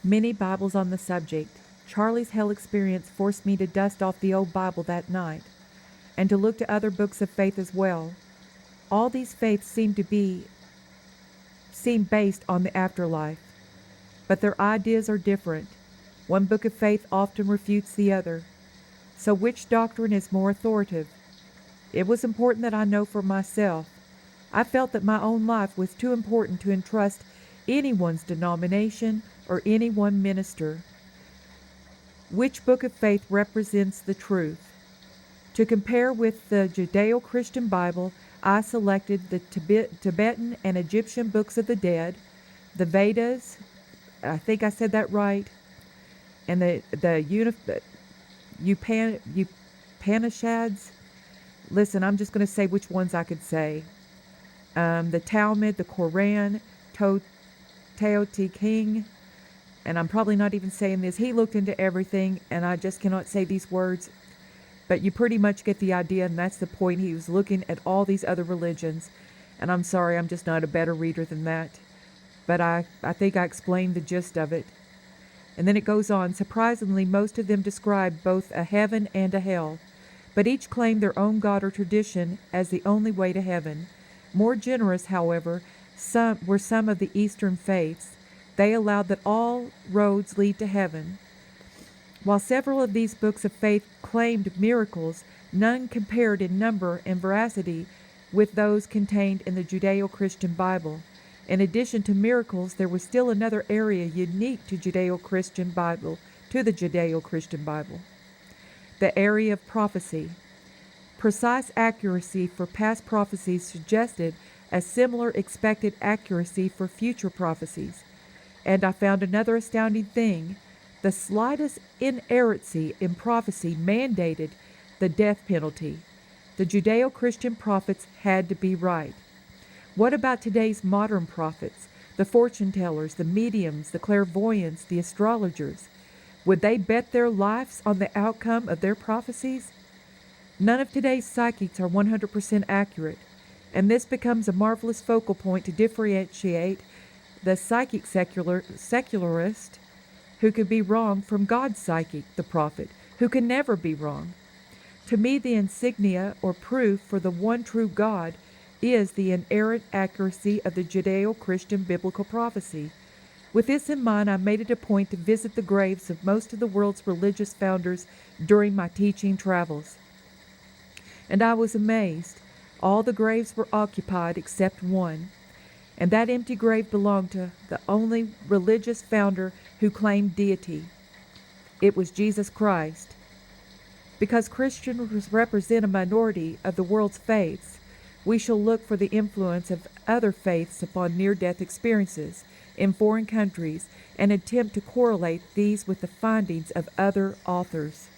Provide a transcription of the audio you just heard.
many Bibles on the subject. Charlie's hell experience forced me to dust off the old Bible that night, and to look to other books of faith as well. All these faiths seem based on the afterlife, but their ideas are different. One book of faith often refutes the other. So which doctrine is more authoritative? It was important that I know for myself. I felt that my own life was too important to entrust anyone's denomination or any one minister. Which book of faith represents the truth? To compare with the Judeo-Christian Bible, I selected the Tibetan and Egyptian books of the dead, the Vedas, I think I said that right, and the Upanishads. Listen, I'm just going to say which ones I could say. The Talmud, the Quran, Tao Te King, and I'm probably not even saying this. He looked into everything, and I just cannot say these words. But you pretty much get the idea, and that's the point. He was looking at all these other religions. And I'm sorry, I'm just not a better reader than that. But I think I explained the gist of it. And then it goes on. Surprisingly, most of them describe both a heaven and a hell, but each claim their own God or tradition as the only way to heaven. More generous, however, were some of the Eastern faiths. They allowed that all roads lead to heaven. While several of these books of faith claimed miracles, none compared in number and veracity with those contained in the Judeo-Christian Bible. In addition to miracles, there was still another area unique to the Judeo-Christian Bible, the area of prophecy. Precise accuracy for past prophecies suggested a similar expected accuracy for future prophecies. And I found another astounding thing. The slightest inerrancy in prophecy mandated the death penalty. The Judeo-Christian prophets had to be right. What about today's modern prophets, the fortune tellers, the mediums, the clairvoyants, the astrologers? Would they bet their lives on the outcome of their prophecies? None of today's psychics are 100% accurate, and this becomes a marvelous focal point to differentiate the psychic secularist who could be wrong from God's psychic, the prophet, who can never be wrong. To me, the insignia or proof for the one true God is the inerrant accuracy of the Judeo-Christian biblical prophecy. With this in mind, I made it a point to visit the graves of most of the world's religious founders during my teaching travels. And I was amazed. All the graves were occupied except one, and that empty grave belonged to the only religious founder who claimed deity. It was Jesus Christ. Because Christians represent a minority of the world's faiths, we shall look for the influence of other faiths upon near-death experiences in foreign countries and attempt to correlate these with the findings of other authors.